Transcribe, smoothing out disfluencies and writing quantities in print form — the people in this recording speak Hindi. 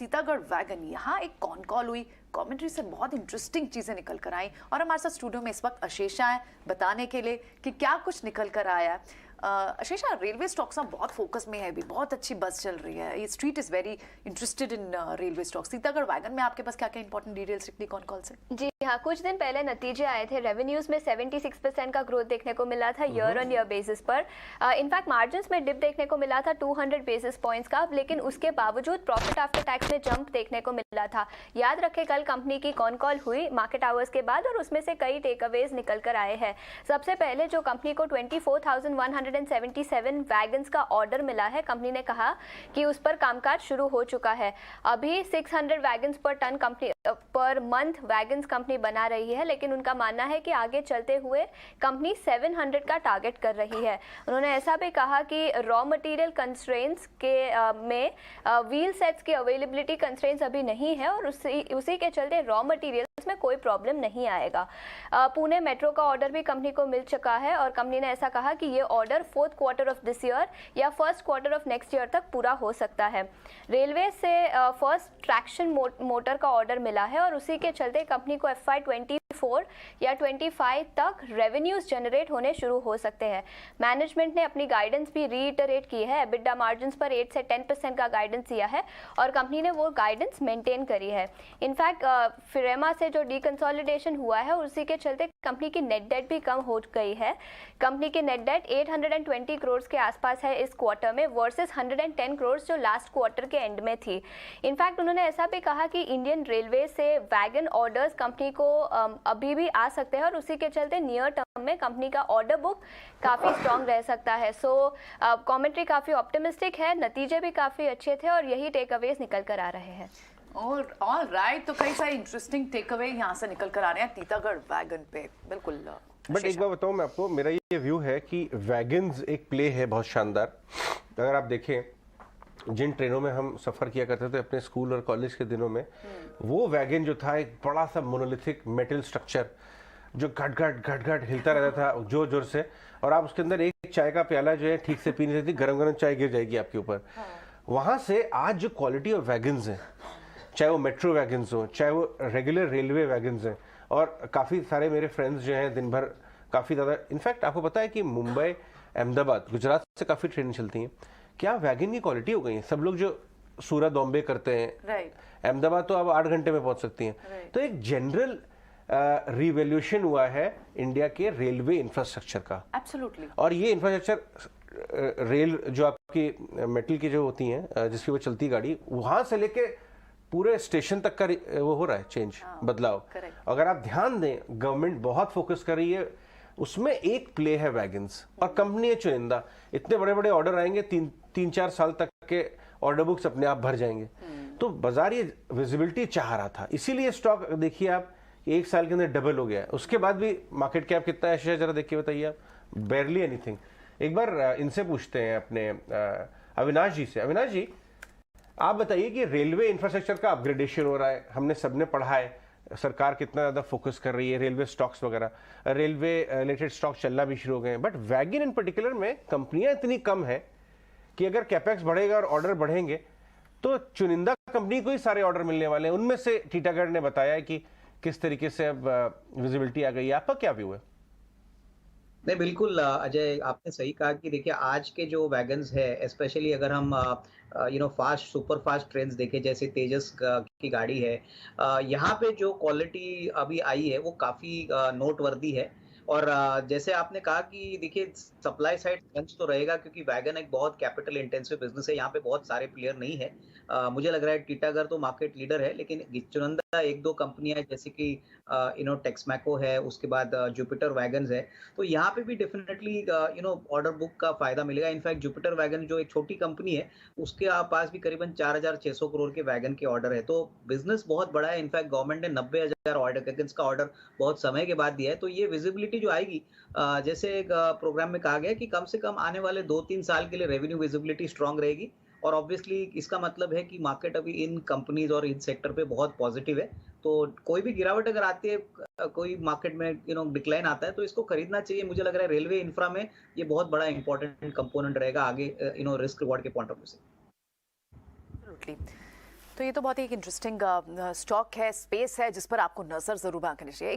तीतागढ़ वैगन, यहाँ एक कॉन कॉल हुई, कमेंट्री से बहुत इंटरेस्टिंग चीजें निकल कर आई और हमारे साथ स्टूडियो में इस वक्त अशेषा है बताने के लिए कि क्या कुछ निकल कर आया है। अशेषा, रेलवे स्टॉक्स ना बहुत फोकस में है, अभी बहुत अच्छी बस चल रही है, ये street is very interested in railway stocks. Titagarh wagon में आपके पास क्या क्या इंपॉर्टेंट डिटेल्स निकली कॉन कॉल से? जी हाँ, कुछ दिन पहले नतीजे आए थे, रेवेन्यूज में 76% का ग्रोथ देखने को मिला था ईयर ऑन ईयर बेसिस पर। इनफैक्ट मार्जिन्स में डिप देखने को मिला था 200 बेसिस पॉइंट्स का, लेकिन उसके बावजूद प्रॉफिट आफ्टर टैक्स में जंप देखने को मिला था। याद रखें, कल कंपनी की कॉन कॉल हुई मार्केट आवर्स के बाद और उसमें से कई टेक अवेज निकल कर आए हैं। सबसे पहले जो कंपनी को 24,177 वैगन्स का ऑर्डर मिला है, कंपनी ने कहा कि उस पर कामकाज शुरू हो चुका है। अभी 600 वैगन्स पर ton company per month wagons company बना रही है, लेकिन उनका मानना है कि आगे चलते हुए कंपनी 700 का टारगेट कर रही है। उन्होंने ऐसा भी कहा कि रॉ मटेरियल कंस्ट्रेंट्स के में व्हील सेट्स की अवेलेबिलिटी कंस्ट्रेंट्स अभी नहीं है और उसी के चलते रॉ मटेरियल्स में कोई प्रॉब्लम नहीं आएगा। पुणे मेट्रो का ऑर्डर भी कंपनी को मिल चुका है और कंपनी ने ऐसा कहा कि ये order 4th quarter of this year या 1st quarter of next year तक पूरा हो सकता है। रेलवे से फर्स्ट ट्रैक्शन मोटर का ऑर्डर मिला है और उसी के चलते कंपनी को FY 24 या 25 तक रेवेन्यूज जनरेट होने शुरू हो सकते हैं। मैनेजमेंट ने अपनी गाइडेंस भी रीइटरेट की है, एबिटा मार्जिन्स पर 8 से 10% का गाइडेंस दिया है और कंपनी ने वो गाइडेंस मेंटेन करी है। इनफैक्ट फिरेमा से जो डीकंसोलिडेशन हुआ है उसी के चलते कंपनी की नेट डेट भी कम हो गई है। कंपनी की नेट डेट 820 करोड़ के आसपास है इस क्वार्टर में वर्सेस 110 करोड़ जो लास्ट क्वार्टर के एंड में थी। इनफैक्ट उन्होंने ऐसा भी कहा कि इंडियन रेलवे से वैगन ऑर्डर्स कंपनी को अभी भी आ सकते हैं और उसी के चलते नियर टर्म में कंपनी का ऑर्डर बुक काफी स्ट्रांग रह सकता है। सो कमेंट्री काफी ऑप्टिमिस्टिक है, नतीजे भी काफी अच्छे थे और यही टेक अवेज निकल कर आ रहे हैं। ऑल राइट, तो कई सारे इंटरेस्टिंग टेक अवे यहाँ से निकल कर आ रहे हैं तीतागढ़ वैगन पे। बिल्कुल। बट एक बार बताऊं मैं आपको, मेरा ये व्यू है कि वैगन्स एक प्ले है बहुत शानदार। अगर आप देखें, जिन ट्रेनों में हम सफ़र किया करते थे अपने स्कूल और कॉलेज के दिनों में, वो वैगन जो था एक बड़ा सा मोनोलिथिक मेटल स्ट्रक्चर जो घट घट घट हिलता रहता था जोर जोर से, और आप उसके अंदर एक चाय का प्याला जो है ठीक से पी नहीं सकती, गरम गरम चाय गिर जाएगी आपके ऊपर। वहाँ से आज जो क्वालिटी ऑफ वैगन्स हैं, चाहे वो मेट्रो वैगन्स हो, चाहे वो रेगुलर रेलवे वैगन्स हैं, और काफ़ी सारे मेरे फ्रेंड्स जो हैं दिन भर काफ़ी ज़्यादा, इनफैक्ट आपको पता है कि मुंबई, अहमदाबाद, गुजरात से काफ़ी ट्रेनें चलती हैं, क्या वैगन की क्वालिटी हो गई है। सब लोग जो सूरत बॉम्बे करते हैं, अहमदाबाद तो अब 8 घंटे में पहुंच सकती हैं। तो एक जनरल रिवैल्यूएशन हुआ है इंडिया के रेलवे इंफ्रास्ट्रक्चर का। एब्सोल्युटली। और ये इंफ्रास्ट्रक्चर रेल जो आपकी मेटल की जो होती हैं जिसकी वो चलती गाड़ी, वहां से लेके पूरे स्टेशन तक का वो हो रहा है चेंज, बदलाव। अगर आप ध्यान दें, गवर्नमेंट बहुत फोकस कर रही है, उसमें एक प्ले है वैगन्स और कंपनी है चुनिंदा। इतने बड़े बड़े ऑर्डर आएंगे, 3-4 साल तक के ऑर्डर बुक्स अपने आप भर जाएंगे। तो बाजार ये विजिबिलिटी चाह रहा था, इसीलिए स्टॉक देखिए आप 1 साल के अंदर डबल हो गया है। उसके बाद भी मार्केट कैप कितना है शेयर, जरा देख के बताइए आप। Barely anything. एक बार इनसे पूछते हैं अपने अविनाश जी से। अविनाश जी, आप बताइए कि रेलवे इंफ्रास्ट्रक्चर का अपग्रेडेशन हो रहा है, हमने सबने पढ़ा है, सरकार कितना ज्यादा फोकस कर रही है, रेलवे स्टॉक्स वगैरह, रेलवे रिलेटेड स्टॉक्स चलना भी शुरू हो गए हैं, बट वैगन इन पर्टिकुलर में कंपनियां इतनी कम है कि अगर कैपेक्स बढ़ेगा और ऑर्डर बढ़ेंगे तो चुनिंदा कंपनी को ही सारे ऑर्डर मिलने वाले हैं। उनमें से टीटागढ़ ने बताया कि किस तरीके से अब विजिबिलिटी आ गई है। आपका क्या व्यू है? नहीं, बिल्कुल अजय, आपने सही कहा कि देखिए आज के जो वैगन्स है, स्पेशली अगर हम फास्ट सुपर फास्ट ट्रेन्स देखें, जैसे तेजस की गाड़ी है, यहाँ पे जो क्वालिटी अभी आई है वो काफ़ी नोटवर्दी है। और जैसे आपने कहा कि देखिए सप्लाई साइड क्रंच तो रहेगा क्योंकि वैगन एक बहुत कैपिटल इंटेंसिव बिजनेस है, यहाँ पे बहुत सारे प्लेयर नहीं है। मुझे लग रहा है टीटागढ़ तो मार्केट लीडर है, लेकिन चुनिंदा 1-2 कंपनियां हैं जैसे कि टेक्समैको है, उसके बाद जुपिटर वैगन्स है। तो यहाँ पे भी डेफिनेटली ऑर्डर बुक का फायदा मिलेगा। इनफैक्ट जुपिटर वैगन जो एक छोटी कंपनी है, उसके पास भी करीबन 4,600 करोड़ के वैगन के ऑर्डर है। तो बिजनेस बहुत बड़ा है। इनफैक्ट गवर्नमेंट ने 90,000 वैगन्स का ऑर्डर बहुत समय के बाद दिया है। तो ये विजिबिलिटी जो आएगी, जैसे एक प्रोग्राम में कहा गया कि कम से कम आने वाले 2-3 साल के लिए रेवेन्यू विजिबिलिटी स्ट्रांग रहेगी। और ऑब्वियसली इसका मतलब है कि मार्केट अभी इन कंपनीज और इन सेक्टर पे बहुत पॉजिटिव है। तो कोई भी गिरावट अगर आती है, कोई मार्केट में डिक्लाइन आता है, तो इसको खरीदना चाहिए। मुझे लग रहा है रेलवे इंफ्रा में ये बहुत बड़ा इंपॉर्टेंट कंपोनेंट रहेगा आगे रिस्क रिवॉर्ड के पॉइंट ऑफ व्यू से। तो ये तो बहुत ही एक इंटरेस्टिंग स्टॉक है, स्पेस है जिस पर आपको नजर जरूर रखनी चाहिए।